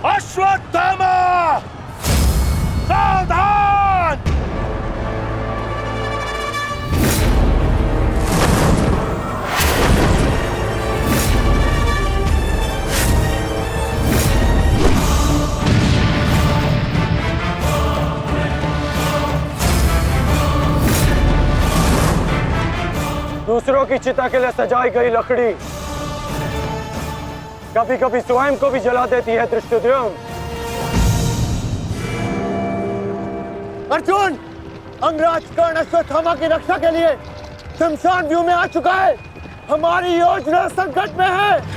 अश्वत्थामा सावधान। दूसरों की चिता के लिए सजाई गई लकड़ी कभी कभी स्वयं को भी जला देती है धृष्टद्युम्न। अर्जुन, अंगराज कर्ण अश्वत्थामा की रक्षा के लिए शमशान व्यू में आ चुका है। हमारी योजना संकट में है।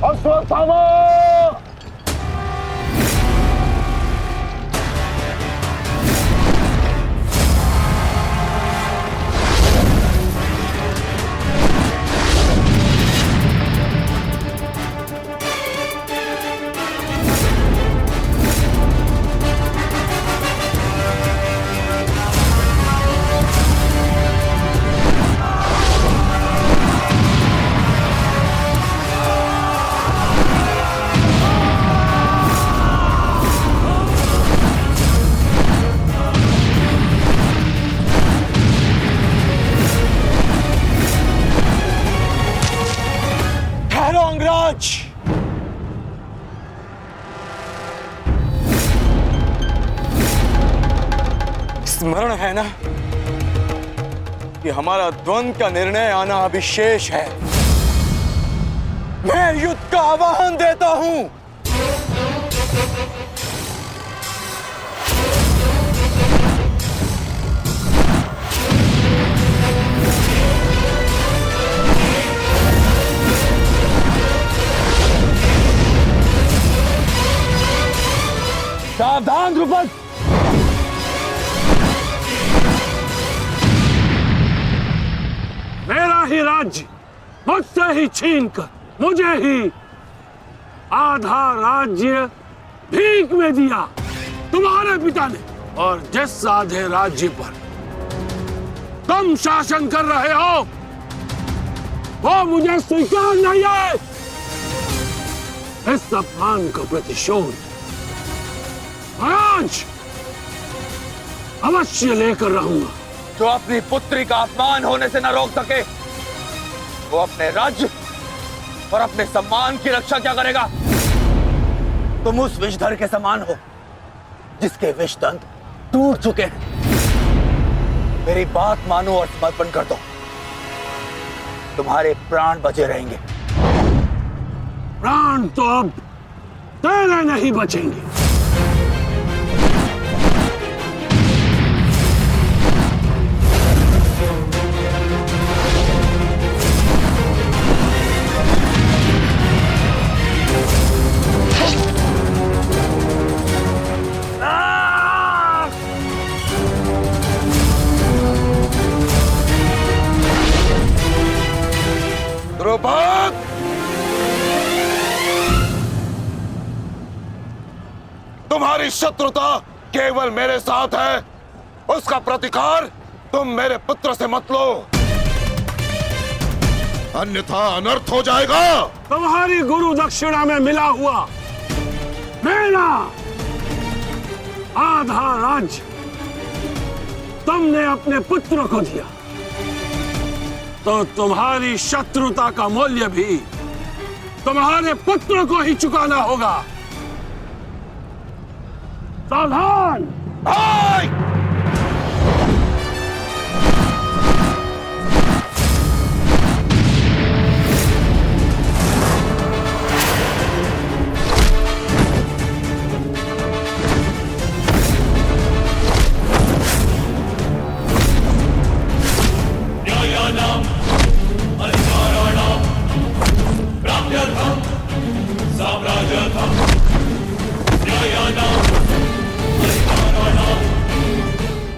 अश्वत्थामा! स्मरण है ना कि हमारा द्वंद्व का निर्णय आना अभी शेष है। मैं युद्ध का आह्वान देता हूं। सावधान द्रुपद! मेरा ही राज्य मुझसे ही छीनकर मुझे ही आधा राज्य भीख में दिया तुम्हारे पिता ने, और जिस आधे राज्य पर तुम शासन कर रहे हो वो मुझे स्वीकार नहीं है। इस अपमान का प्रतिशोध आज अवश्य लेकर रहूंगा। जो अपनी पुत्री का अपमान होने से न रोक सके वो अपने राज्य और अपने सम्मान की रक्षा क्या करेगा? तुम उस विषधर के समान हो जिसके विषदंत टूट चुके हैं। मेरी बात मानो और समर्पण कर दो, तुम्हारे प्राण बचे रहेंगे। प्राण तो अब तेरे नहीं बचेंगे। द्रुपद, तुम्हारी शत्रुता केवल मेरे साथ है, उसका प्रतिकार तुम मेरे पुत्र से मत लो, अन्यथा अनर्थ हो जाएगा। तुम्हारी गुरु दक्षिणा में मिला हुआ मेरा आधा राज्य तुमने अपने पुत्र को दिया, तो तुम्हारी शत्रुता का मूल्य भी तुम्हारे पुत्र को ही चुकाना होगा। सावधान!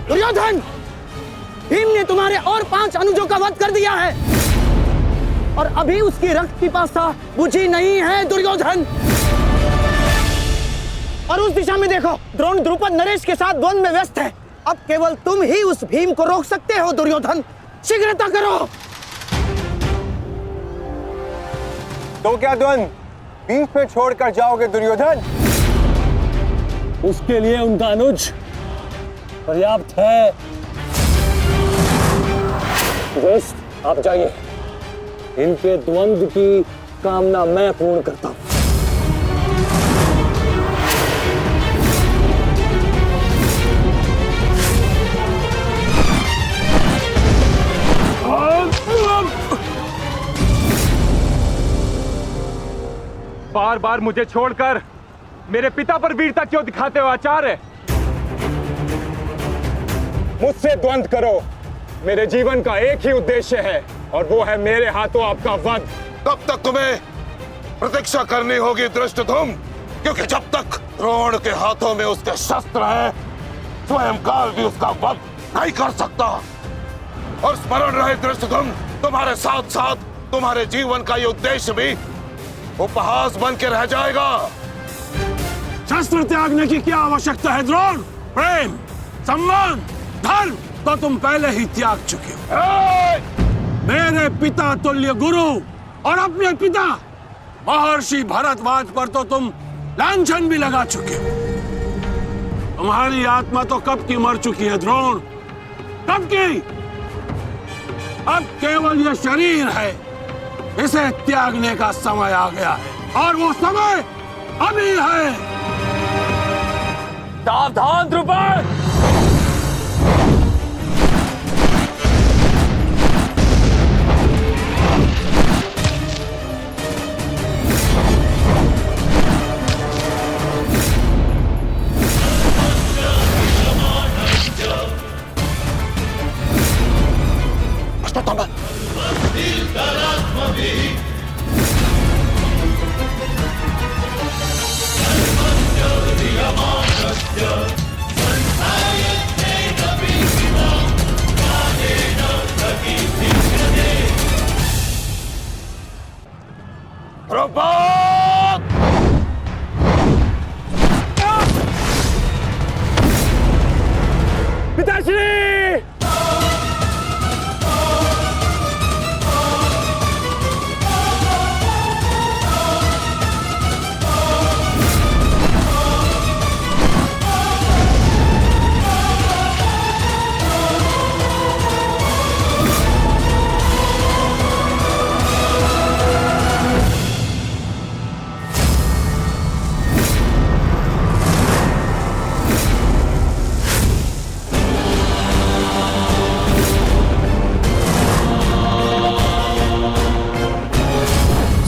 दुर्योधन, भीम ने तुम्हारे और 5 अनुजों का वध कर दिया है और अभी उसकी रक्त पिपासा बुझी नहीं है दुर्योधन। और उस दिशा में देखो, द्रोण द्रुपद नरेश के साथ द्वंद्व में व्यस्त है। अब केवल तुम ही उस भीम को रोक सकते हो दुर्योधन, शीघ्रता करो। तो क्या द्वंद्व बीच में छोड़कर जाओगे दुर्योधन? उसके लिए उनका अनुज पर्याप्त है। बस आप जाइए, इनके द्वंद्व की कामना मैं पूर्ण करता हूं। बार बार मुझे छोड़कर मेरे पिता पर वीरता क्यों दिखाते हो आचार्य? मुझसे द्वंद्व करो, मेरे जीवन का एक ही उद्देश्य है और वो है मेरे हाथों आपका वध। कब तक तुम्हें प्रतीक्षा करनी होगी धृष्टद्युम्न? क्योंकि जब तक द्रोण के हाथों में उसके शस्त्र हैं, स्वयं काल भी उसका वध नहीं कर सकता। और स्मरण रहे धृष्टद्युम्न, तुम्हारे साथ साथ तुम्हारे जीवन का ये उद्देश्य भी उपहास बन के रह जाएगा। शस्त्र त्यागने की क्या आवश्यकता है द्रोण? प्रेम, सम्मान, धर्म तो तुम पहले ही त्याग चुके हो। मेरे पिता तुल्य गुरु और अपने पिता महर्षि भरद्वाज पर तो तुम लांछन भी लगा चुके हो। तुम्हारी आत्मा तो कब की मर चुकी है द्रोण, कब की। अब केवल यह शरीर है, इसे त्यागने का समय आ गया है और वो समय अभी है। सावधान द्रुपद! द्रुपद! पिताश्री!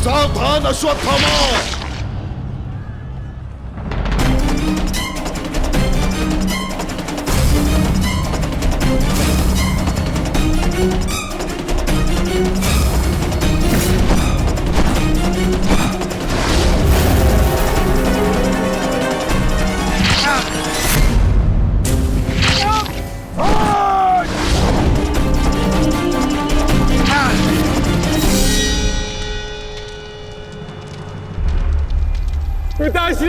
सावधान अश्वत्थामा! पिताश्री!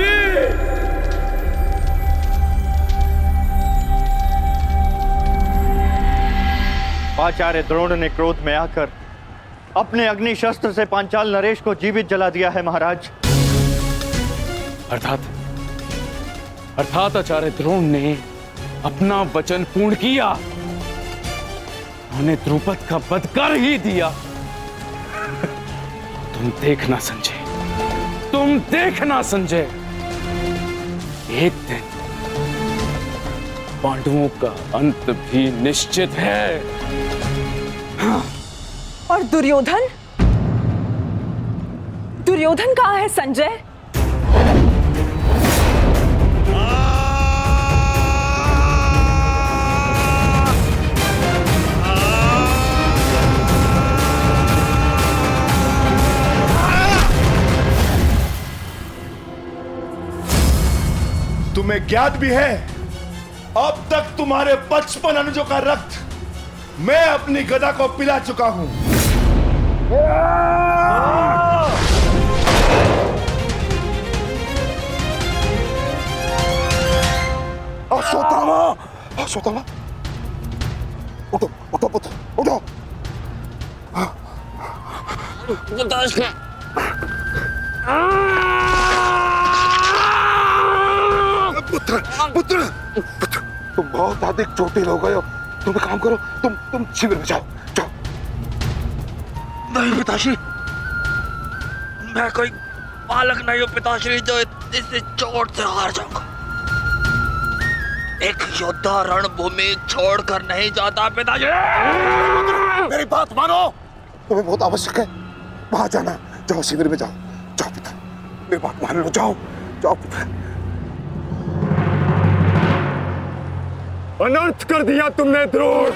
आचार्य द्रोण ने क्रोध में आकर अपने अग्नि शस्त्र से पांचाल नरेश को जीवित जला दिया है महाराज। अर्थात आचार्य द्रोण ने अपना वचन पूर्ण किया, उन्हें द्रुपद का वध कर ही दिया। तुम देखना संजय, तुम देखना संजय, एक दिन पांडवों का अंत भी निश्चित है। हाँ। और दुर्योधन? दुर्योधन कहाँ है संजय? तुम्हें ज्ञात भी है, अब तक तुम्हारे 55 अनुजों का रक्त मैं अपनी गदा को पिला चुका हूं। अश्वत्थामा, अश्वत्थामा, उठो उठो पुत्र, उठो। पुत्र पुत्र पुत्र, तुम बहुत अधिक चोटिल हो गए हो। तुम एक काम करो, तुम शिविर में जाओ, जाओ। नहीं पिताश्री, मैं कोई बालक नहीं हूं पिताश्री जो इस चोट से हार जाऊंगा। एक योद्धा रणभूमि छोड़कर नहीं जाता पिताश्री। मेरी बात मानो, तुम्हें बहुत आवश्यक है, वहां जाना। जाओ शिविर में जाओ, जाओ पुत्र, मेरी बात मान लो, जाओ जाओ पुत्र। अनर्थ कर दिया तुमने द्रोण।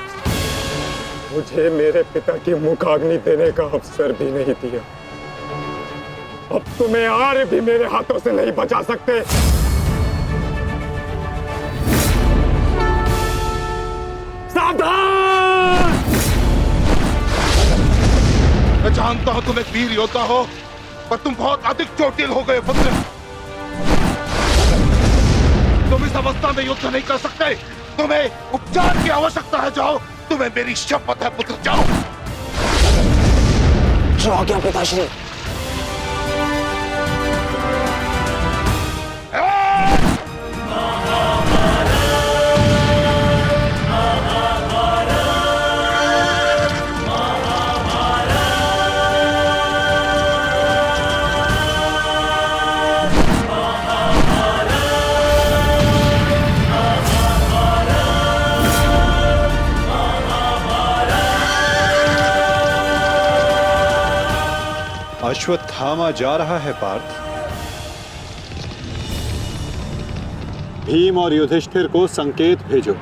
मुझे मेरे पिता की मुखाग्नि देने का अवसर भी नहीं दिया। अब तुम्हें आर्य भी मेरे हाथों से नहीं बचा सकते। सावधान! मैं जानता हूं तुम एक वीर योद्धा हो, पर तुम बहुत अधिक चोटिल हो गए पुत्र। तुम इस अवस्था में युद्ध नहीं कर सकते, तुम्हें उपचार की आवश्यकता है। जाओ, तुम्हें मेरी शपथ है पुत्र, जाओ। जो आज्ञा पिताश्री। अश्वत्थामा जा रहा है पार्थ। भीम और युधिष्ठिर को संकेत भेजो।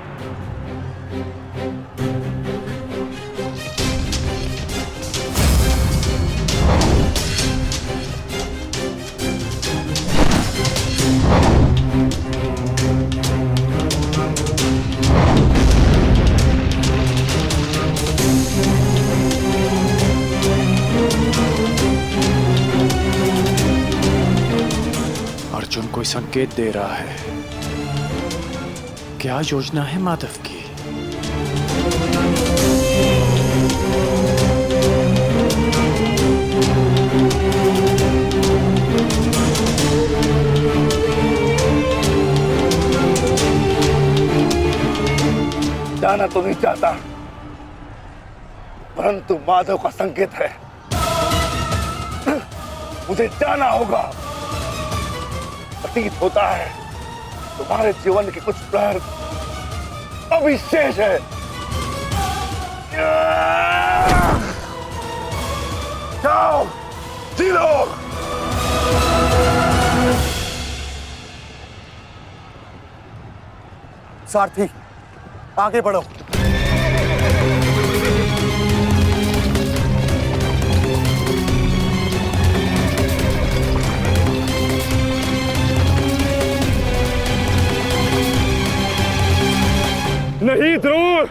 अर्जुन कोई संकेत दे रहा है। क्या योजना है माधव की? जाना तो नहीं चाहता, परंतु माधव का संकेत है, मुझे जाना होगा। प्रतीत होता है तुम्हारे जीवन के कुछ प्रहर अभी शेष है। जाओ, जी लो। सारथी, आगे बढ़ो। नहीं द्रोण,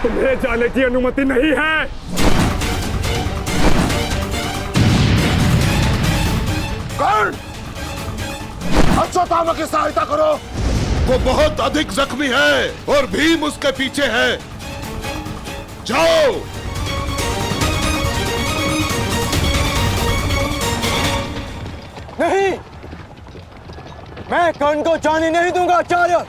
तुम्हें जाने की अनुमति नहीं है। कर्ण, अश्वत्थामा की सहायता करो। वो बहुत अधिक जख्मी है और भीम उसके पीछे है। जाओ। नहीं, मैं कर्ण को जाने नहीं दूंगा आचार्य।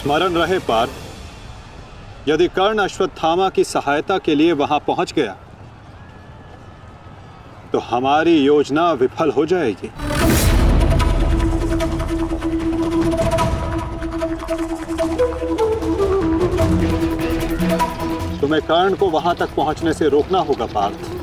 स्मरण रहे पार्थ, यदि कर्ण अश्वत्थामा की सहायता के लिए वहां पहुंच गया तो हमारी योजना विफल हो जाएगी। तुम्हें कर्ण को वहां तक पहुंचने से रोकना होगा पार्थ।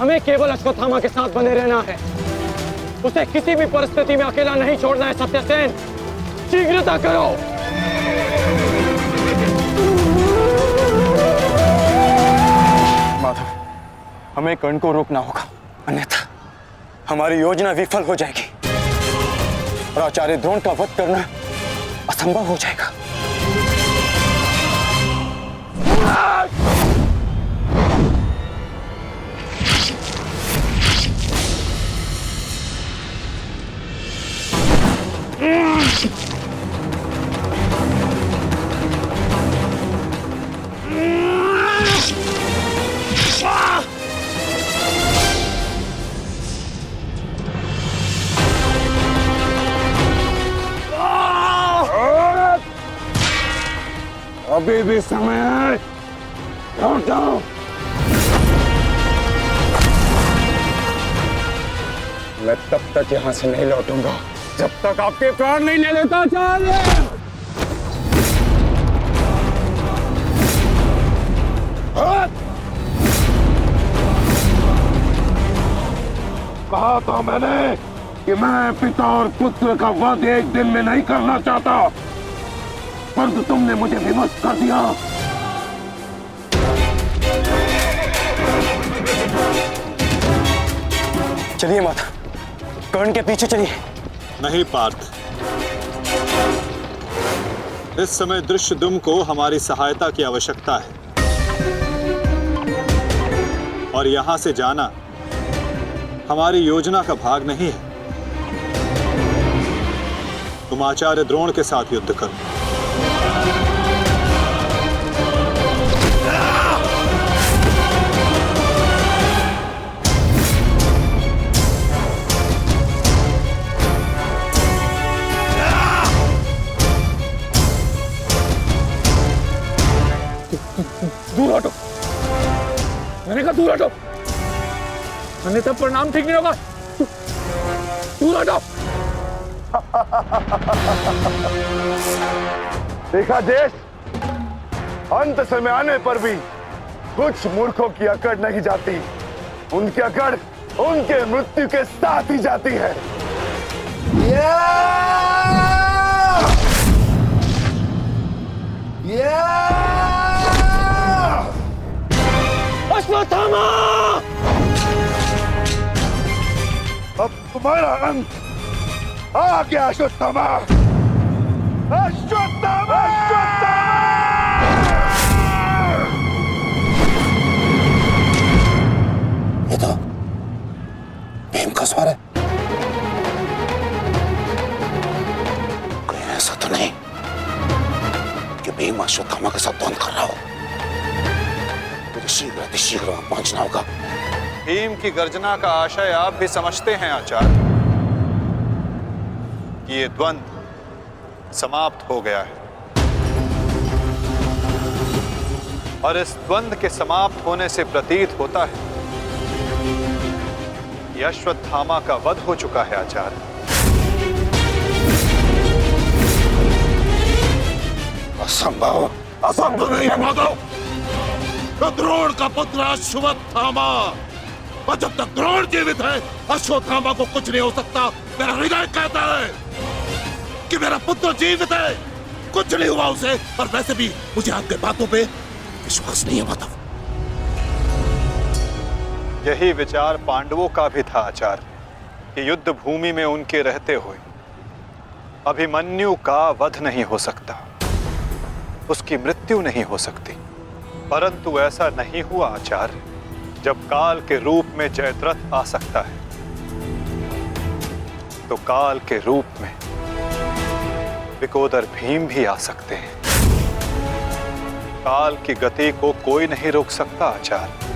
हमें केवल अश्वत्थामा के साथ बने रहना है। उसे किसी भी परिस्थिति में अकेला नहीं छोड़ना है। सत्यसेन, शीघ्रता करो। माधव, हमें कर्ण को रोकना होगा, अन्यथा हमारी योजना विफल हो जाएगी और आचार्य द्रोण का वध करना असंभव हो जाएगा। अभी भी समय है, लौट जाओ। मैं तब तक यहां से नहीं लौटूंगा जब तक आपके प्राण नहीं ले लेता आचार्य। कहा था मैंने कि मैं पिता और पुत्र का वध एक दिन में नहीं करना चाहता, परंतु तुमने मुझे विवश कर दिया। चलिए माता, कर्ण के पीछे चलिए। नहीं पार्थ, इस समय दृश्यद्युम्न को हमारी सहायता की आवश्यकता है और यहां से जाना हमारी योजना का भाग नहीं है। तुम आचार्य द्रोण के साथ युद्ध करो। दूर हटो, मैंने कहा दूर हटो, अन्यथा परिणाम ठीक नहीं होगा। दूर हटो। देखा देश, अंत समय आने पर भी कुछ मूर्खों की अकड़ नहीं जाती, उनकी अकड़ उनके मृत्यु के साथ ही जाती है। अश्वत्थामा! अब तुम्हारा अंत आ गया अश्वत्थामा। अश्वत्थामा! ये तो भीम का स्वर है। कहीं ऐसा तो नहीं कि भीम अश्वत्थामा के साथ द्वंद्व कर रहा हो। मुझे शीघ्र वहां पहुंचना होगा। भीम की गर्जना का आशय आप भी समझते हैं आचार्य कि ये द्वंद्व समाप्त हो गया है और इस द्वंद्व के समाप्त होने से प्रतीत होता है कि अश्वत्थामा का वध हो चुका है आचार्य। असंभव, असंभव नहीं है माधव। द्रोण का पुत्र अश्वत्थामा, और जब तक द्रोण जीवित है अश्वत्थामा को कुछ नहीं हो सकता। मेरा हृदय कहता है कि मेरा पुत्र जीवित है, कुछ नहीं हुआ उसे। और वैसे भी मुझे आपके बातों पे विश्वास नहीं है माधव। यही विचार पांडवों का भी था आचार्य कि युद्ध भूमि में उनके रहते हुए अभिमन्यु का वध नहीं हो सकता, उसकी मृत्यु नहीं हो सकती। परंतु ऐसा नहीं हुआ आचार्य। जब काल के रूप में जयद्रथ आ सकता है तो काल के रूप में विकोदर भीम भी आ सकते हैं। काल की गति को कोई नहीं रोक सकता आचार्य।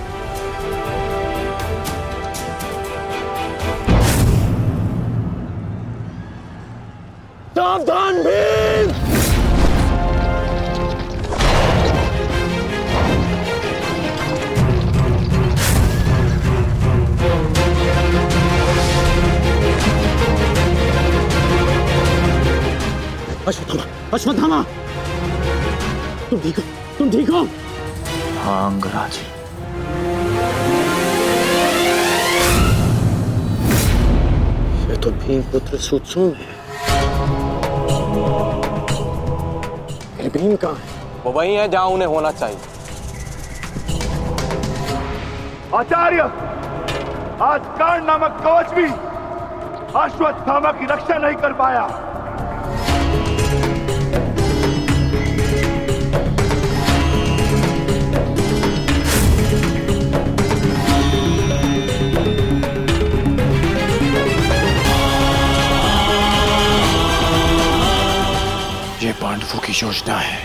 सावधान भीम! अश्वत्थामा, अश्वत्थामा, तुम ठीक हो? तुम ठीक हो? हाँ अंगराज। ये तो भीम पुत्र सुत्सोम है। ये भीम कहाँ है? वो वही है जहां उन्हें होना चाहिए। आचार्य, आज कर्ण नामक कवच भी अश्वत्थामा की रक्षा नहीं कर पाया। ये पांडवों की योजना है,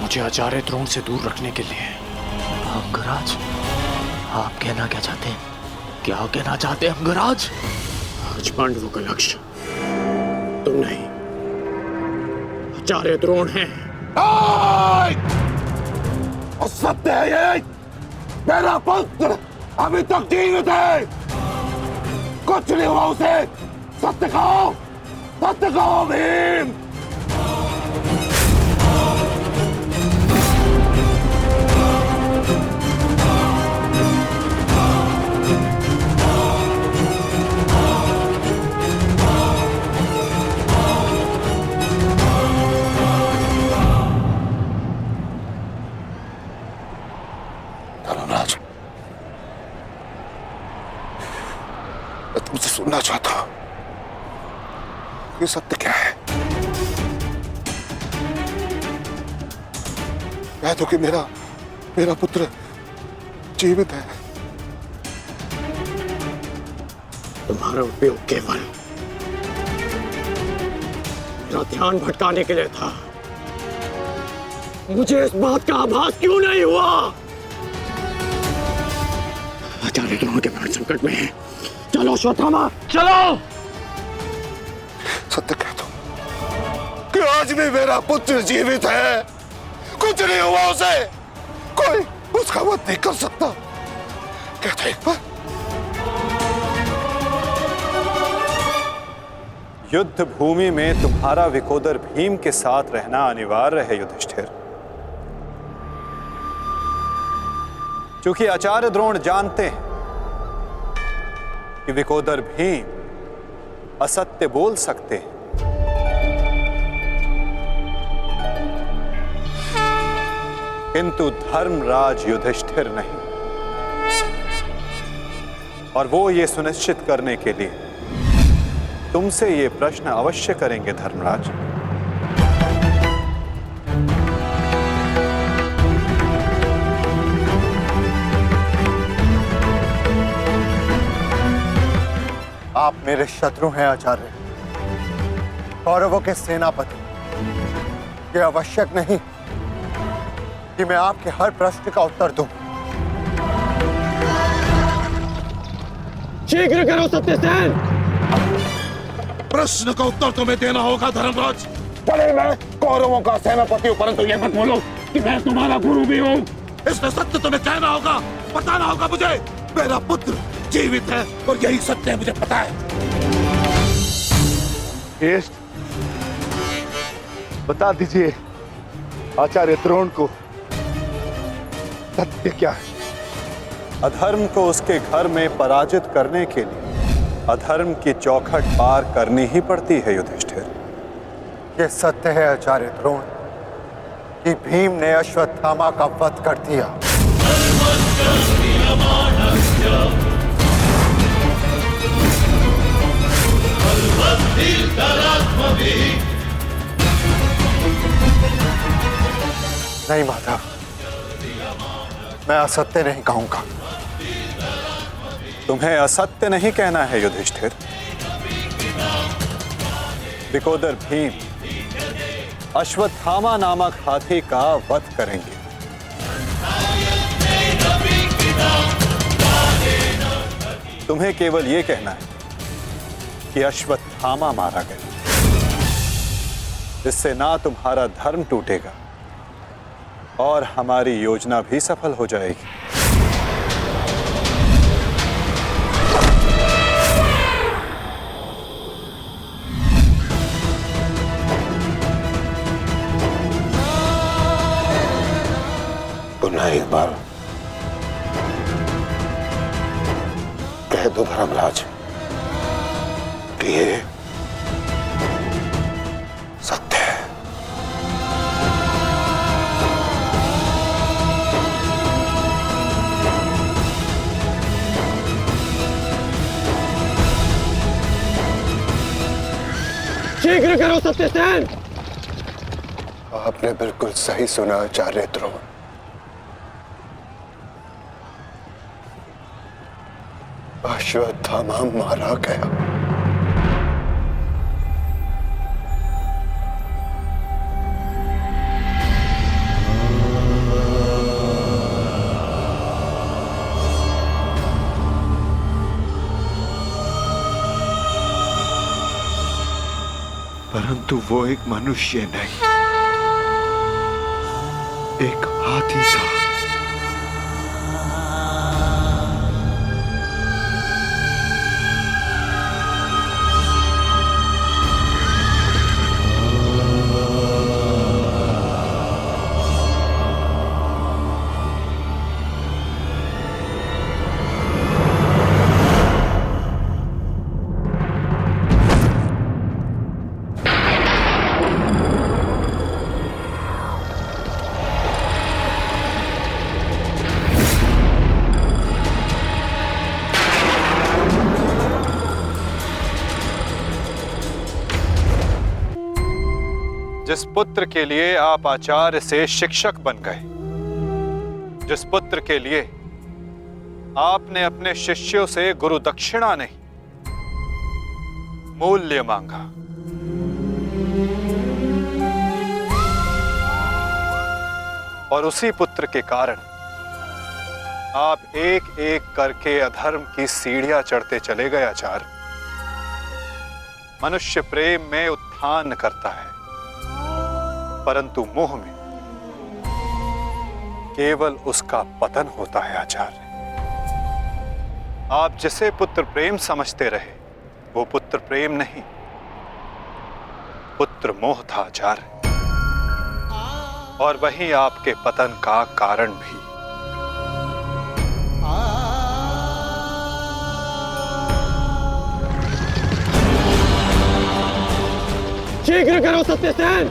मुझे आचार्य द्रोण से दूर रखने के लिए। अंगराज, आप कहना क्या चाहते हैं? क्या कहना चाहते हैं अंगराज? आज पांडवों का लक्ष्य तुम नहीं, आचार्य द्रोण है। और सत्य है ये, मेरा पुत्र अभी तक जीवित है, कुछ नहीं हुआ उसे। सत्य कहो, सत्य कहो भीम। धर्मराज, मैं तुमसे सुनना चाहता हूं, ये सत्य क्या है? कह दो कि मेरा पुत्र जीवित है। तुम्हारा उपयोग केवल मेरा ध्यान भटकाने के लिए था। मुझे इस बात का आभास क्यों नहीं हुआ? आचार्य द्रोण के प्राण संकट में है। चलो अश्वत्थामा, चलो। सत्य कह दो कि आज भी मेरा पुत्र जीवित है, कुछ नहीं हुआ उसे, कोई उसका वध नहीं कर सकता। कहते एक बार। युद्ध भूमि में तुम्हारा विकोदर भीम के साथ रहना अनिवार्य है युधिष्ठिर, क्योंकि आचार्य द्रोण जानते हैं कि विकोदर भीम असत्य बोल सकते हैं, किंतु धर्मराज युधिष्ठिर नहीं। और वो ये सुनिश्चित करने के लिए तुमसे ये प्रश्न अवश्य करेंगे धर्मराज। आप मेरे शत्रु हैं आचार्य, कौरवों के सेनापति। ये आवश्यक नहीं कि मैं आपके हर प्रश्न का उत्तर दूं। शीघ्र करो सत्यसेन। प्रश्न का उत्तर तुम्हें देना होगा धर्मराज। भले मैं कौरवों का सेनापति हूं, परंतु ये मत बोलो कि मैं तुम्हारा गुरु भी हूं। इसमें सत्य तुम्हें कहना होगा, बताना होगा मुझे। मेरा पुत्र जीवित है और यही सत्य है, मुझे पता है। श्रेष्ठ, बता दीजिए आचार्य द्रोण को सत्य क्या है? अधर्म को उसके घर में पराजित करने के लिए अधर्म की चौखट पार करनी ही पड़ती है युधिष्ठिर। ये सत्य है आचार्य द्रोण कि भीम ने अश्वत्थामा का वध कर दिया। नहीं माधव, मैं असत्य नहीं कहूंगा। तुम्हें असत्य नहीं कहना है युधिष्ठिर। विकोदर भीम अश्वत्थामा नामक हाथी का वध करेंगे। तुम्हें केवल यह कहना है कि अश्वत्थामा मारा गया। इससे ना तुम्हारा धर्म टूटेगा और हमारी योजना भी सफल हो जाएगी। पुनः एक बार कह दो धर्मराज कि ये सत्य है। शीघ्र करो सत्यसेन। आपने बिल्कुल सही सुना आचार्य द्रोण। अश्वत्थामा मारा गया। परंतु वो एक मनुष्य नहीं, एक हाथी था। जिस पुत्र के लिए आप आचार्य से शिक्षक बन गए, जिस पुत्र के लिए आपने अपने शिष्यों से गुरु दक्षिणा नहीं मूल्य मांगा, और उसी पुत्र के कारण आप एक एक करके अधर्म की सीढ़ियां चढ़ते चले गए आचार्य। मनुष्य प्रेम में उत्थान करता है, परंतु मोह में केवल उसका पतन होता है आचार्य। आप जिसे पुत्र प्रेम समझते रहे वो पुत्र प्रेम नहीं, पुत्र मोह था आचार्य, और वही आपके पतन का कारण भी। शीघ्र करो सत्यसेन।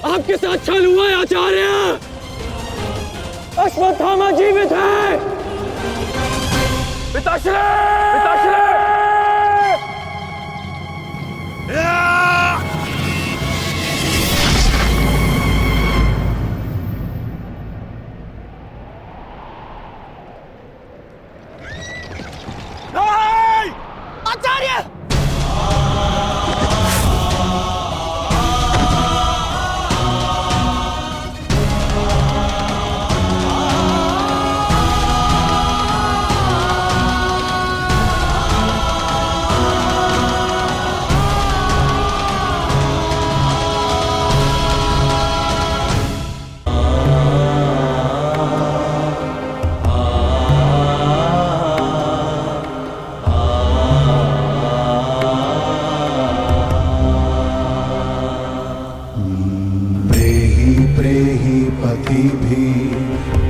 आपके साथ छल हुआ है आचार्य। अश्वत्थामा जीवित है। पिताश्री! पिताश्री! आचार्य!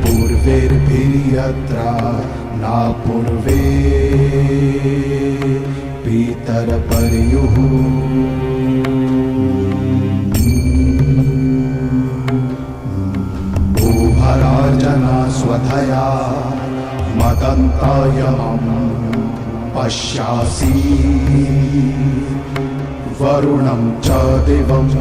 पूर्वेर्भिर्यत्र न पूर्वे पितरपर्युः भूभराजना स्वधया मदन्तायमं पश्यासि वरुणं च दिवम्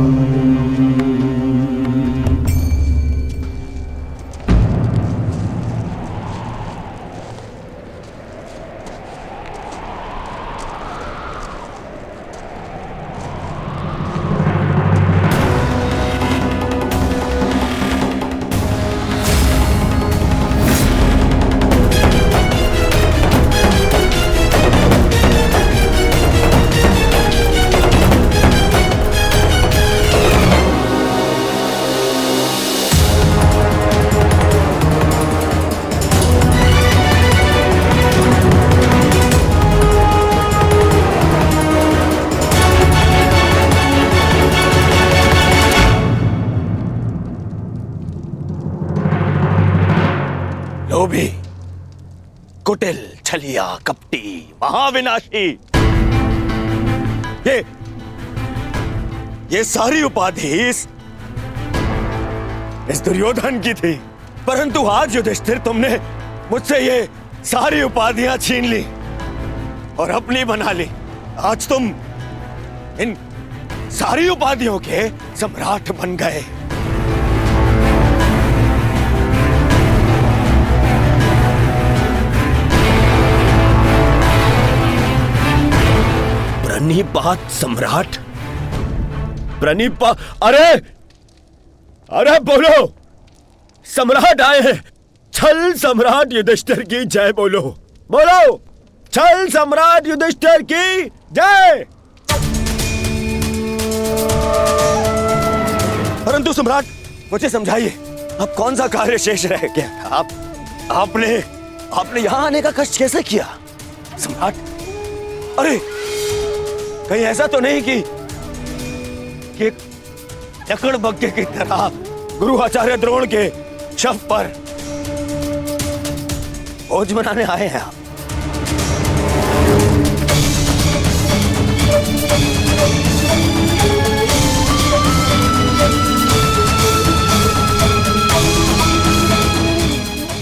लोभी, कुटिल, छलिया, कपटी, महाविनाशी, ये सारी उपाधि इस दुर्योधन की थी। परंतु आज युधिष्ठिर तुमने मुझसे ये सारी उपाधियां छीन ली और अपनी बना ली। आज तुम इन सारी उपाधियों के सम्राट बन गए। प्रणिपात सम्राट, प्रणिपात, अरे बोलो, सम्राट आए हैं। छल सम्राट युधिष्ठिर की जय बोलो, बोलो, छल सम्राट युधिष्ठिर की जय। परंतु सम्राट मुझे समझाइए, अब कौन सा कार्य शेष रह गया? आपने यहां आने का कष्ट कैसे किया सम्राट? अरे कहीं ऐसा तो नहीं कि लकड़बग्घे की तरह गुरु आचार्य द्रोण के शव पर भोज बनाने आए हैं आप?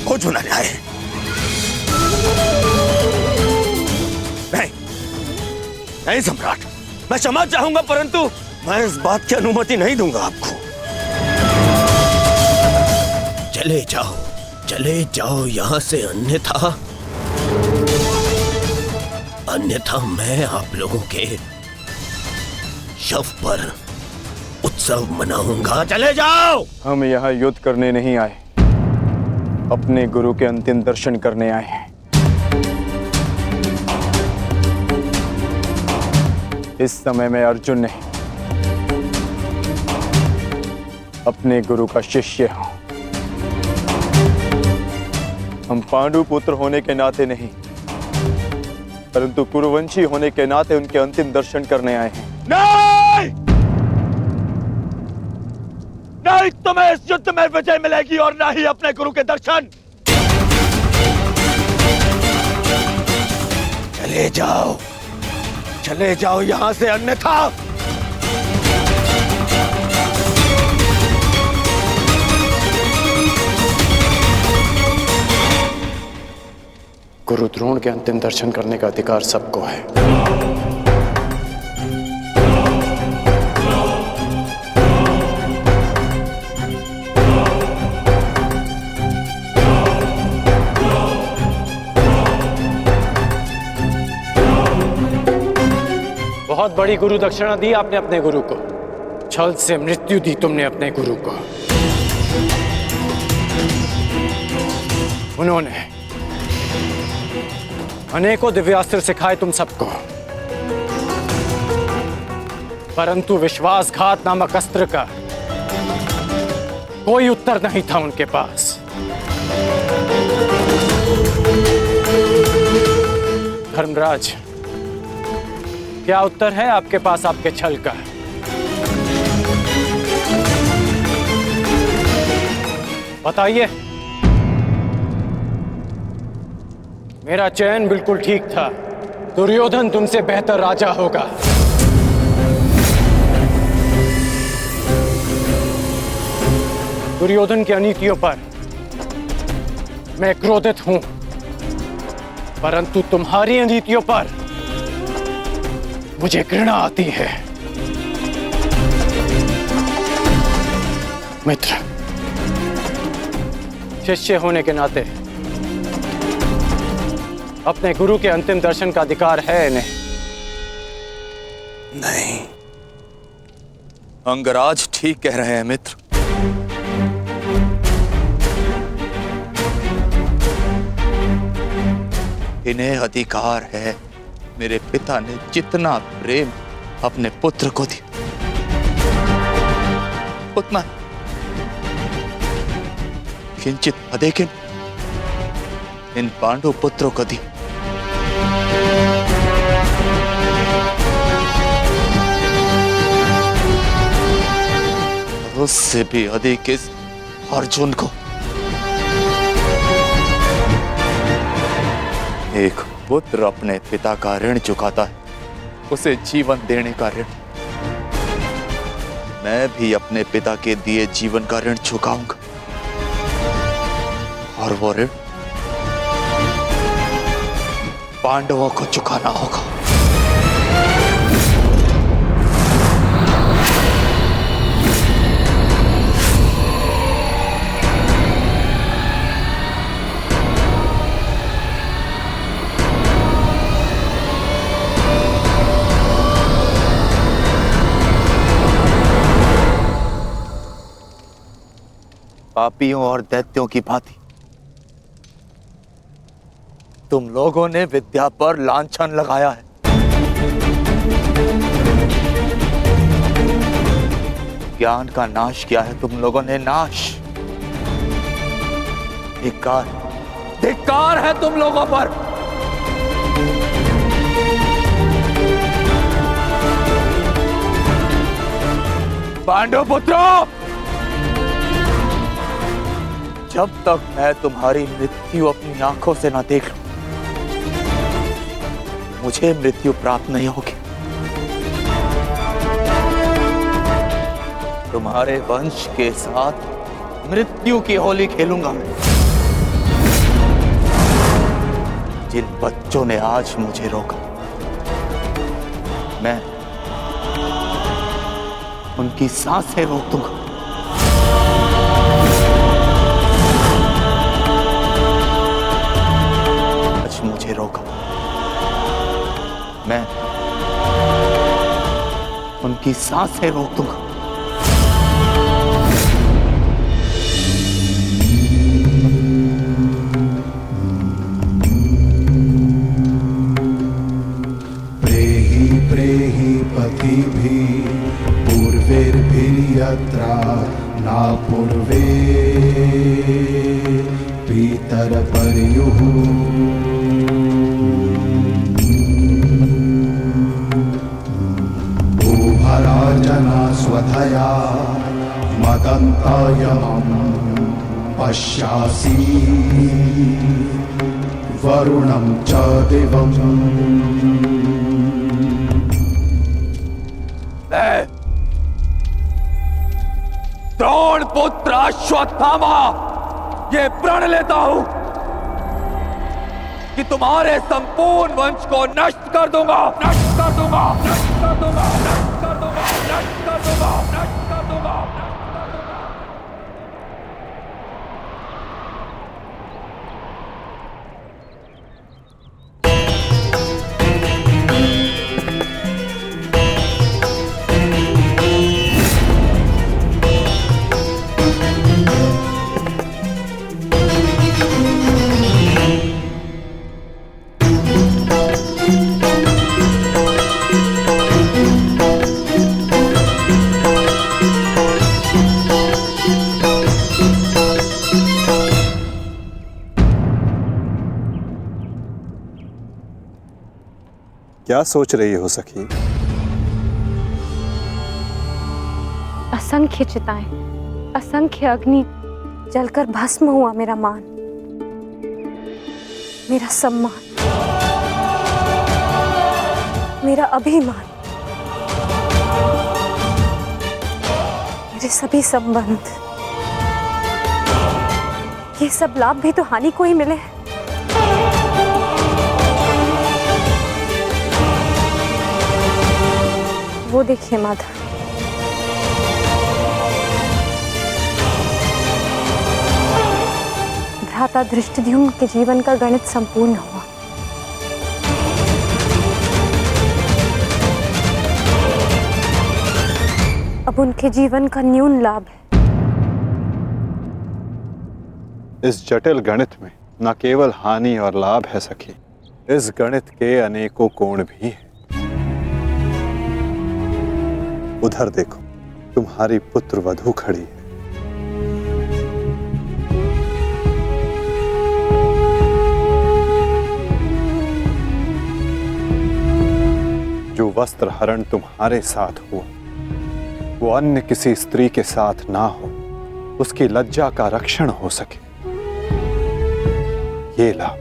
भोज बनाने आए हैं? नहीं सम्राट, मैं क्षमा चाहूंगा, परंतु मैं इस बात की अनुमति नहीं दूंगा आपको। चले जाओ यहां से, अन्यथा मैं आप लोगों के शव पर उत्सव मनाऊंगा। चले जाओ। हम यहाँ युद्ध करने नहीं आए, अपने गुरु के अंतिम दर्शन करने आए हैं। इस समय मैं अर्जुन नहीं, अपने गुरु का शिष्य हूं। हम पांडु पुत्र होने के नाते नहीं, परंतु कुरुवंशी होने के नाते उनके अंतिम दर्शन करने आए हैं। नहीं, तुम्हें इस युद्ध में विजय मिलेगी और ना ही अपने गुरु के दर्शन। चले जाओ यहां से, अन्यथा गुरु द्रोण के अंतिम दर्शन करने का अधिकार सबको है। बहुत बड़ी गुरु दक्षिणा दी आपने अपने गुरु को, छल से मृत्यु दी तुमने अपने गुरु को। उन्होंने अनेकों दिव्यास्त्र सिखाए तुम सबको, परंतु विश्वासघात नामक अस्त्र का कोई उत्तर नहीं था उनके पास। धर्मराज, क्या उत्तर है आपके पास आपके छल का? बताइए। मेरा चयन बिल्कुल ठीक था। दुर्योधन तुमसे बेहतर राजा होगा। दुर्योधन की अनीतियों पर मैं क्रोधित हूं, परंतु तुम्हारी अनीतियों पर मुझे घृणा आती है। मित्र, शिष्य होने के नाते अपने गुरु के अंतिम दर्शन का अधिकार है इन्हें? नहीं, अंगराज ठीक कह रहे हैं मित्र। इन्हें अधिकार है। मेरे पिता ने जितना प्रेम अपने पुत्र को दिया, उतना किंचित अधिक इन पांडु पुत्रों को दिया। उससे भी अधिक इस अर्जुन को। एक पुत्र अपने पिता का ऋण चुकाता है, उसे जीवन देने का ऋण। मैं भी अपने पिता के दिए जीवन का ऋण चुकाऊंगा, और वो ऋण पांडवों को चुकाना होगा। पापियों और दैत्यों की भांति तुम लोगों ने विद्या पर लांछन लगाया है। ज्ञान का नाश किया है तुम लोगों ने, नाश। धिक्कार, धिक्कार है तुम लोगों पर। पांडव पुत्रों, जब तक मैं तुम्हारी मृत्यु अपनी आंखों से ना देख लूं, मुझे मृत्यु प्राप्त नहीं होगी। तुम्हारे वंश के साथ मृत्यु की होली खेलूंगा मैं। जिन बच्चों ने आज मुझे रोका, मैं उनकी सांसें रोक दूंगा। आज मुझे रोका, मैं उनकी सांसें रोक दूंगा। पतिभिः पूर्वैर्भिर्यत्रा न पूर्वे पितरपर्युः उभरार्जना स्वधया मदन्तायमं पश्यासि वरुणं च दिवम्। द्रोण पुत्र अश्वत्थामा, ये प्रण लेता हूं कि तुम्हारे संपूर्ण वंश को नष्ट कर दूंगा, नष्ट कर दूंगा, नष्ट कर दूंगा, नष्ट कर दूंगा, नष्ट कर दूंगा, नष्ट कर दूंगा। क्या सोच रही हो सखी? असंख्य चिताएं, असंख्य अग्नि जलकर भस्म हुआ मेरा मान, मेरा सम्मान, मेरा अभिमान, मेरे सभी संबंध, ये सब लाभ भी तो हानि को ही मिले हैं। वो देखिए माधव, भ्राता धृष्टद्युम्न के जीवन का गणित संपूर्ण हुआ। अब उनके जीवन का न्यून लाभ है। इस जटिल गणित में न केवल हानि और लाभ है सखी, इस गणित के अनेकों कोण भी हैं। उधर देखो, तुम्हारी पुत्र वधू खड़ी है। जो वस्त्र हरण तुम्हारे साथ हुआ, वो अन्य किसी स्त्री के साथ ना हो, उसकी लज्जा का रक्षण हो सके, ये लाभ।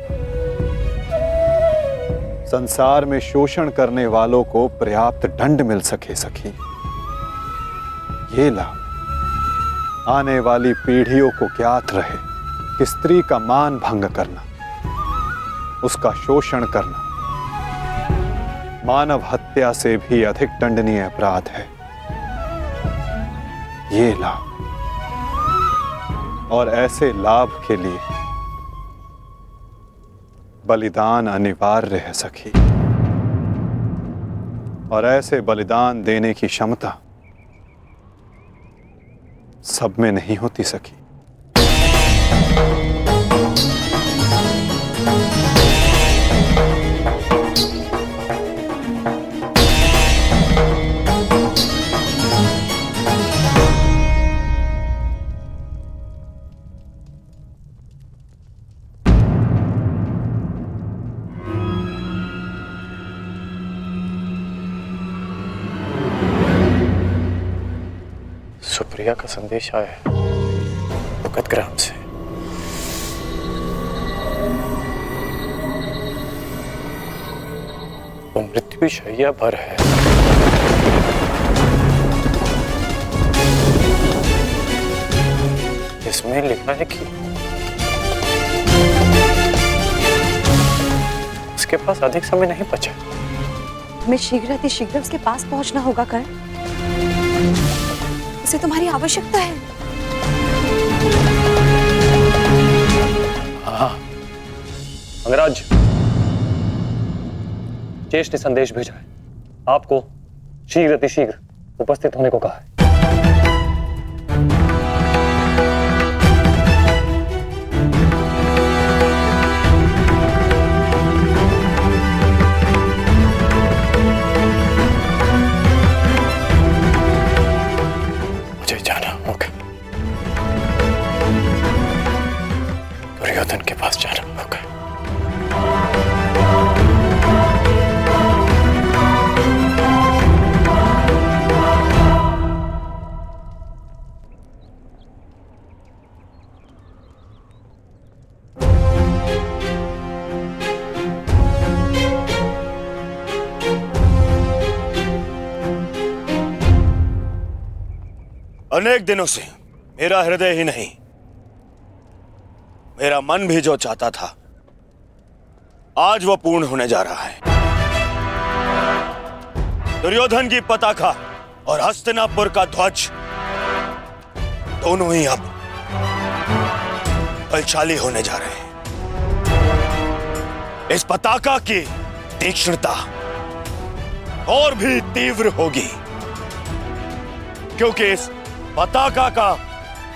संसार में शोषण करने वालों को पर्याप्त दंड मिल सके सखी, ये लाभ। आने वाली पीढ़ियों को ज्ञात रहे कि स्त्री का मान भंग करना, उसका शोषण करना मानव हत्या से भी अधिक दंडनीय अपराध है, ये लाभ। और ऐसे लाभ के लिए बलिदान अनिवार्य है सखी, और ऐसे बलिदान देने की क्षमता सब में नहीं होती सखी। सुप्रिया का संदेश आया है भगतग्राम से। वो मृत्यु शैया पर है। इसमें लिखा है कि उसके पास अधिक समय नहीं बचा। हमें शीघ्र उसके पास पहुंचना होगा कर्ण। उसे तुम्हारी आवश्यकता है। हाँ, अंगराज, ज्येष्ठ ने संदेश भेजा है, आपको शीघ्र उपस्थित होने को कहा है। दुर्योधन के पास जाना होगा। अनेक दिनों से मेरा हृदय ही नहीं, मेरा मन भी जो चाहता था, आज वो पूर्ण होने जा रहा है। दुर्योधन की पताका और हस्तिनापुर का ध्वज दोनों ही अब बलशाली होने जा रहे हैं। इस पताका की तीक्ष्णता और भी तीव्र होगी, क्योंकि इस पताका का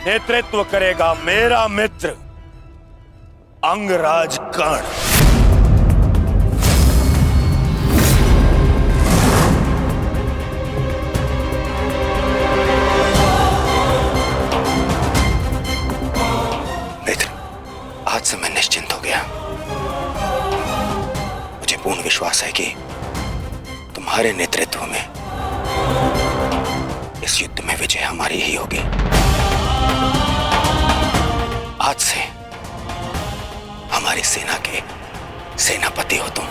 नेतृत्व करेगा मेरा मित्र अंगराज कर्ण। मित्र, आज से मैं निश्चिंत हो गया। मुझे पूर्ण विश्वास है कि तुम्हारे नेतृत्व में इस युद्ध में विजय हमारी ही होगी। सेनापति हो तुम।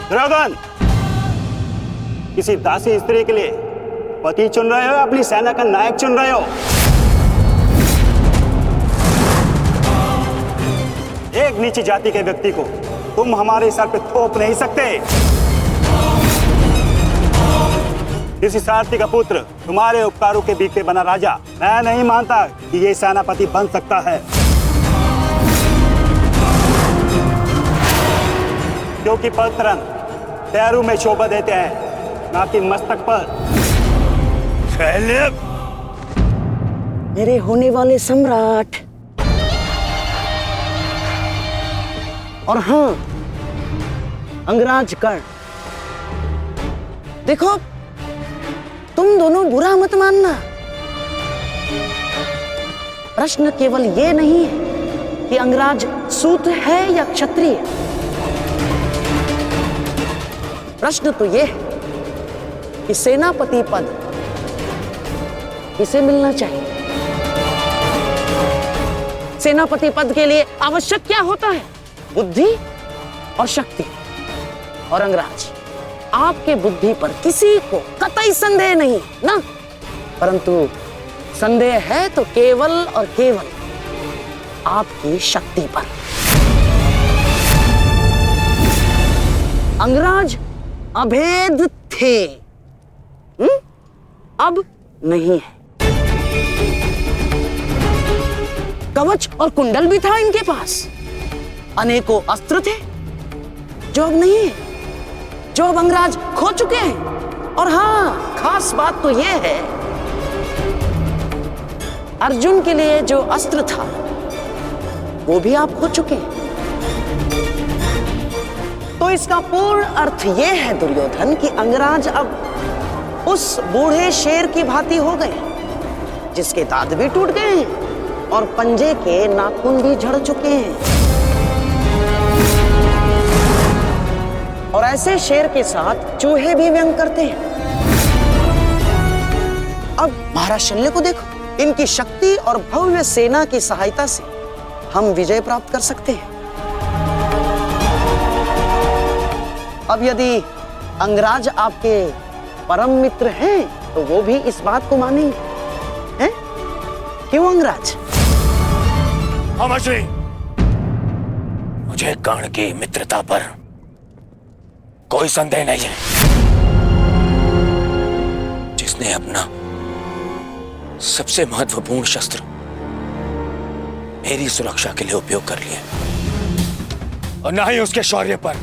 दुर्योधन, किसी दासी स्त्री के लिए पति चुन रहे हो, अपनी सेना का नायक चुन रहे हो? एक नीची जाति के व्यक्ति को तुम हमारे सर पे थोप नहीं सकते। किसी सारथी का पुत्र तुम्हारे उपकारों के बीच पे बना राजा मैं नहीं मानता कि ये सेनापति बन सकता है, क्योंकि पलतरन पैरों में शोभा देते हैं, ना कि मस्तक पर। मेरे होने वाले सम्राट, और हाँ अंगराज कर्ण, देखो तुम दोनों बुरा मत मानना। प्रश्न केवल ये नहीं है कि अंगराज सूत है या क्षत्रिय। प्रश्न तो ये है कि सेनापति पद किसे मिलना चाहिए। सेनापति पद के लिए आवश्यक क्या होता है? बुद्धि और शक्ति। और अंगराज, आपके बुद्धि पर किसी को कतई संदेह नहीं ना, परंतु संदेह है तो केवल और केवल आपकी शक्ति पर। अंगराज अभेद थे, अब नहीं है। कवच और कुंडल भी था इनके पास, अनेकों अस्त्र थे जो अब नहीं है, जो अब अंगराज खो चुके हैं। और हाँ, खास बात तो यह है, अर्जुन के लिए जो अस्त्र था वो भी आप खो चुके हैं। तो इसका पूर्ण अर्थ यह है दुर्योधन कि अंगराज अब उस बूढ़े शेर की भांति हो गए जिसके दांत भी टूट गए हैं और पंजे के नाखून भी झड़ चुके हैं। और ऐसे शेर के साथ चूहे भी व्यंग करते हैं। अब महाराज शल्य को देखो, इनकी शक्ति और भव्य सेना की सहायता से हम विजय प्राप्त कर सकते हैं। अब यदि अंगराज आपके परम मित्र हैं तो वो भी इस बात को मानेंगे, हैं? क्यों अंगराज? अमरजी, मुझे कर्ण की मित्रता पर कोई संदेह नहीं है। जिसने अपना सबसे महत्वपूर्ण शस्त्र मेरी सुरक्षा के लिए उपयोग कर लिया, और ना ही उसके शौर्य पर।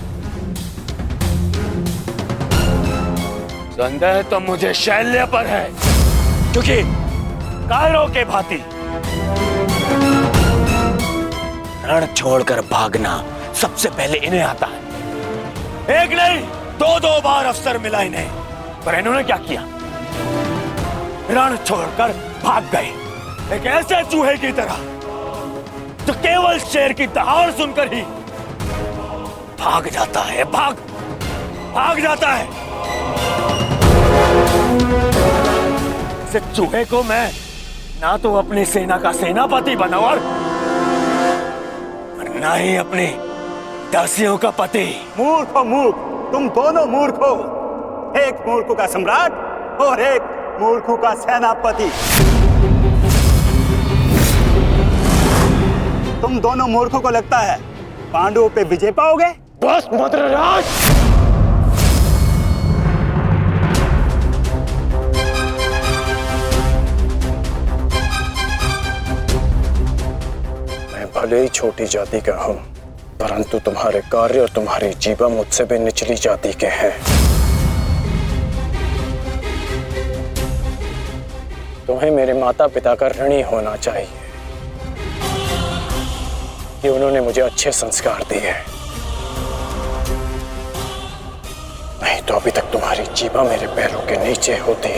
संदेह तो मुझे शैल्य पर है, क्योंकि कायरों के भांति रण छोड़कर भागना सबसे पहले इन्हें आता है। एक नहीं, दो बार अवसर मिला इन्हें, पर इन्होंने क्या किया? रण छोड़कर भाग गए, एक ऐसे चूहे की तरह जो केवल शेर की दहाड़ सुनकर ही भाग जाता है, भाग जाता है। इस चूहे को मैं ना तो अपनी सेना का सेनापति बनाऊं और ना ही अपनी दासियों का पति। मूर्ख हो मूर्ख, तुम दोनों मूर्ख हो। एक मूर्ख का सम्राट और एक मूर्ख का सेनापति। तुम दोनों मूर्खों को लगता है पांडवों पे विजय पाओगे? बस मद्रराज, मैं भले ही छोटी जाति का हूं, परंतु तुम्हारे कार्य और तुम्हारी जीवा मुझसे भी निचली जाति के हैं। तुम्हें मेरे माता पिता का ऋणी होना चाहिए कि उन्होंने मुझे अच्छे संस्कार दिए, नहीं तो अभी तक तुम्हारी जीवा मेरे पैरों के नीचे होती।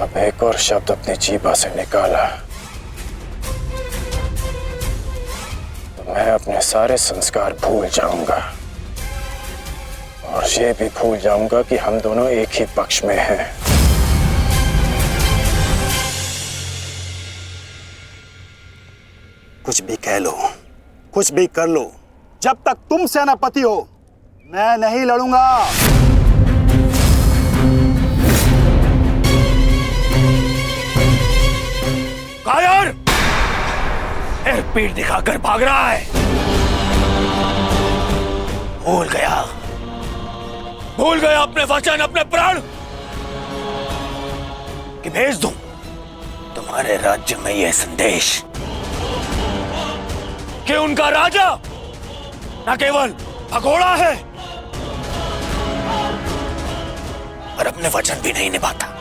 अब एक और शब्द अपनी जीभा से निकाला तो मैं अपने सारे संस्कार भूल जाऊंगा और ये भी भूल जाऊंगा कि हम दोनों एक ही पक्ष में हैं। कुछ भी कह लो, कुछ भी कर लो, जब तक तुम सेनापति हो मैं नहीं लड़ूंगा। कायर फिर पीठ दिखाकर भाग रहा है। भूल गया अपने वचन, अपने प्राण कि भेज दूं तुम्हारे राज्य में यह संदेश कि उनका राजा न केवल भगोड़ा है और अपने वचन भी नहीं निभाता।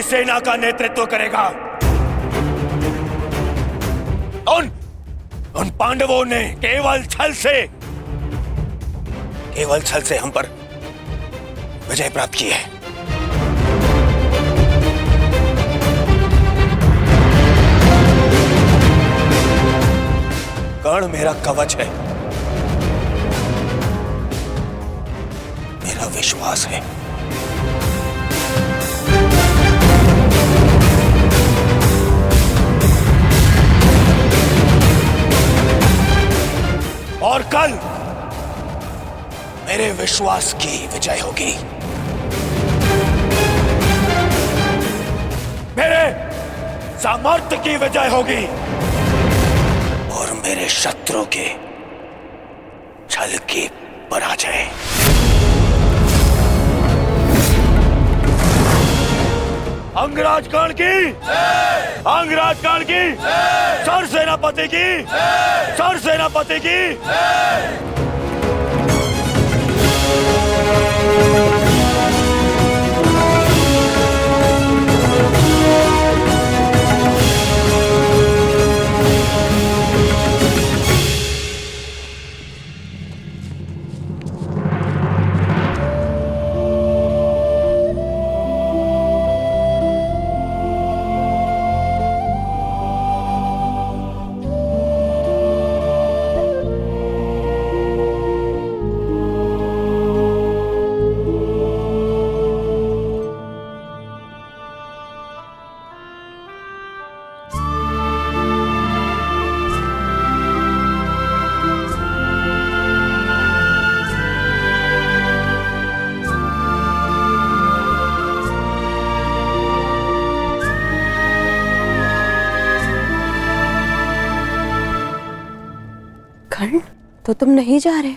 सेना का नेतृत्व करेगा। उन पांडवों ने केवल छल से हम पर विजय प्राप्त की है। कर्ण मेरा कवच है, मेरा विश्वास है। और कल मेरे विश्वास की विजय होगी, मेरे सामर्थ्य की विजय होगी और मेरे शत्रु के छल की पराजय। अंगराज कर्ण की, अंगराज कर्ण की, सर सेनापति की, सर सेनापति की। कर्ण, तो तुम नहीं जा रहे हो?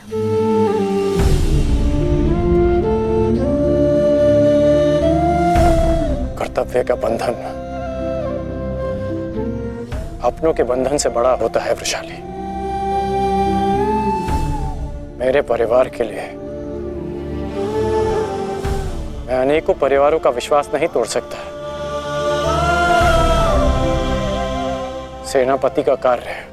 कर्तव्य का बंधन अपनों के बंधन से बड़ा होता है वृषाली। मेरे परिवार के लिए मैं अनेकों परिवारों का विश्वास नहीं तोड़ सकता। सेनापति का कार्य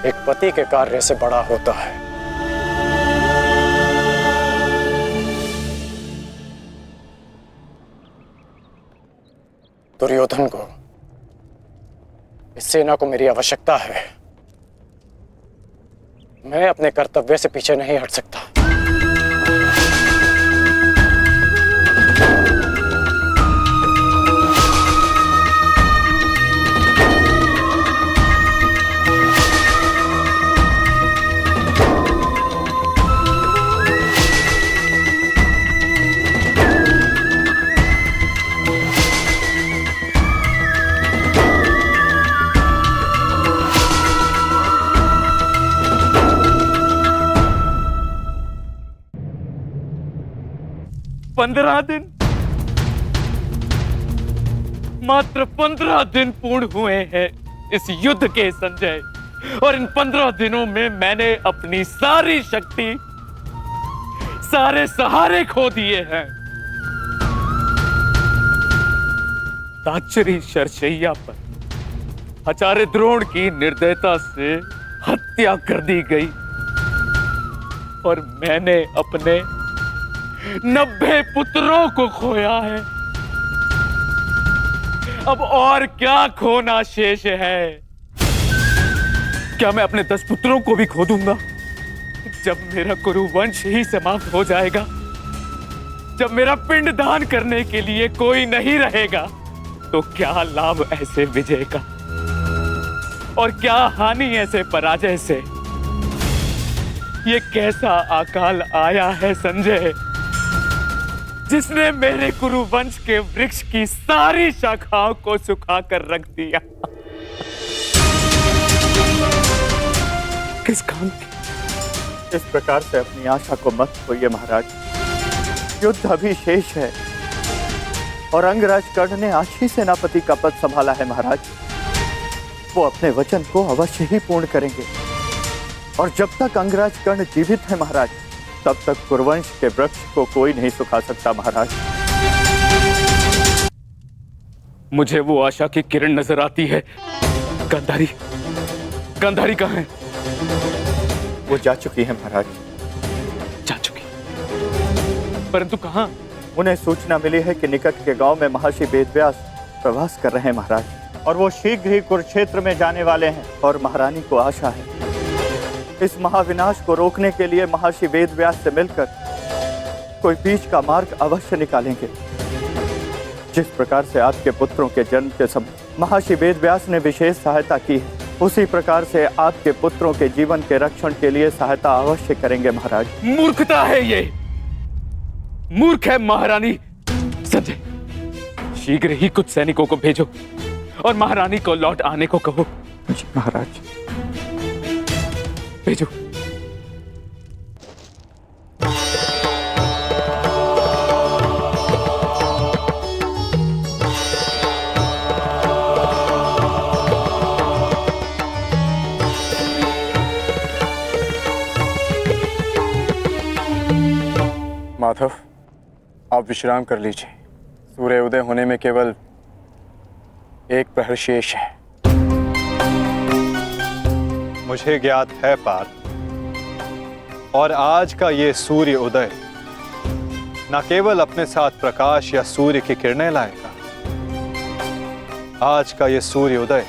एक पति के कार्य से बड़ा होता है। दुर्योधन को, इस सेना को मेरी आवश्यकता है। मैं अपने कर्तव्य से पीछे नहीं हट सकता। 15 दिन, मात्र 15 दिन पूर्ण हुए हैं इस युद्ध के संजय, और इन 15 दिनों में मैंने अपनी सारी शक्ति, सारे सहारे खो दिए हैं। ताचरी शरशैया पर आचार्य द्रोण की निर्दयता से हत्या कर दी गई, और मैंने अपने 90 पुत्रों को खोया है। अब और क्या खोना शेष है? क्या मैं अपने 10 पुत्रों को भी खो दूंगा? जब मेरा कुरुवंश ही समाप्त हो जाएगा, जब मेरा पिंड दान करने के लिए कोई नहीं रहेगा, तो क्या लाभ ऐसे विजय का, और क्या हानि ऐसे पराजय से? ये कैसा अकाल आया है संजय, जिसने मेरे कुरुवंश के वृक्ष की सारी शाखाओं को सुखा कर रख दिया। किस काम की? इस प्रकार से अपनी आशा को मत खोइए महाराज। युद्ध अभी शेष है और अंगराज कर्ण ने आज ही सेनापति का पद संभाला है महाराज। वो अपने वचन को अवश्य ही पूर्ण करेंगे, और जब तक अंगराज कर्ण जीवित है महाराज, तब तक कुरुवंश के वृक्ष को कोई नहीं सुखा सकता महाराज। मुझे वो आशा की किरण नजर आती है। गांधारी, गांधारी कहाँ है? वो जा चुकी है महाराज। जा चुकी? परंतु कहाँ? उन्हें सूचना मिली है कि निकट के गांव में महर्षि वेदव्यास प्रवास कर रहे हैं महाराज, और वो शीघ्र ही कुरुक्षेत्र में जाने वाले हैं। और महारानी को आशा है इस महाविनाश को रोकने के लिए महर्षि वेदव्यास से मिलकर कोई बीच का मार्ग अवश्य निकालेंगे। जिस प्रकार से आपके पुत्रों के जन्म के समय महर्षि वेदव्यास ने विशेष सहायता की है, उसी प्रकार से आपके पुत्रों के जीवन के रक्षण के लिए सहायता अवश्य करेंगे महाराज। मूर्खता है ये, मूर्ख है महारानी। संजय, शीघ्र ही कुछ सैनिकों को भेजो और महारानी को लौट आने को कहो। जी महाराज। भेजो। माधव, आप विश्राम कर लीजिए। सूर्य उदय होने में केवल एक प्रहर शेष है। मुझे ज्ञात है पार्थ, और आज का ये सूर्य उदय न केवल अपने साथ प्रकाश या सूर्य की किरणें लाएगा, आज का ये सूर्य उदय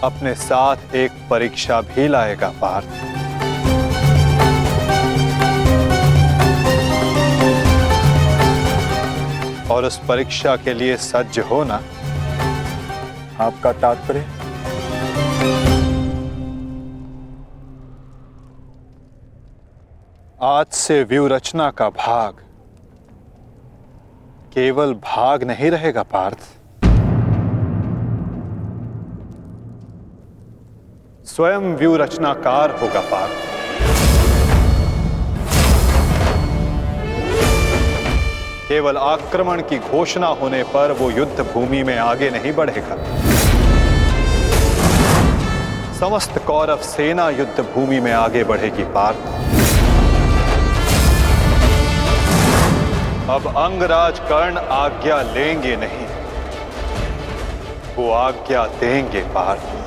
अपने साथ एक परीक्षा भी लाएगा पार्थ। और उस परीक्षा के लिए सज्ज होना। आपका तात्पर्य? आज से व्यूह रचना का भाग केवल भाग नहीं रहेगा पार्थ, स्वयं व्यूह रचनाकार होगा पार्थ। केवल आक्रमण की घोषणा होने पर वो युद्ध भूमि में आगे नहीं बढ़ेगा। समस्त कौरव सेना युद्ध भूमि में आगे बढ़ेगी पार्थ। अब अंगराज कर्ण आज्ञा लेंगे नहीं, वो आज्ञा देंगे पार्थ।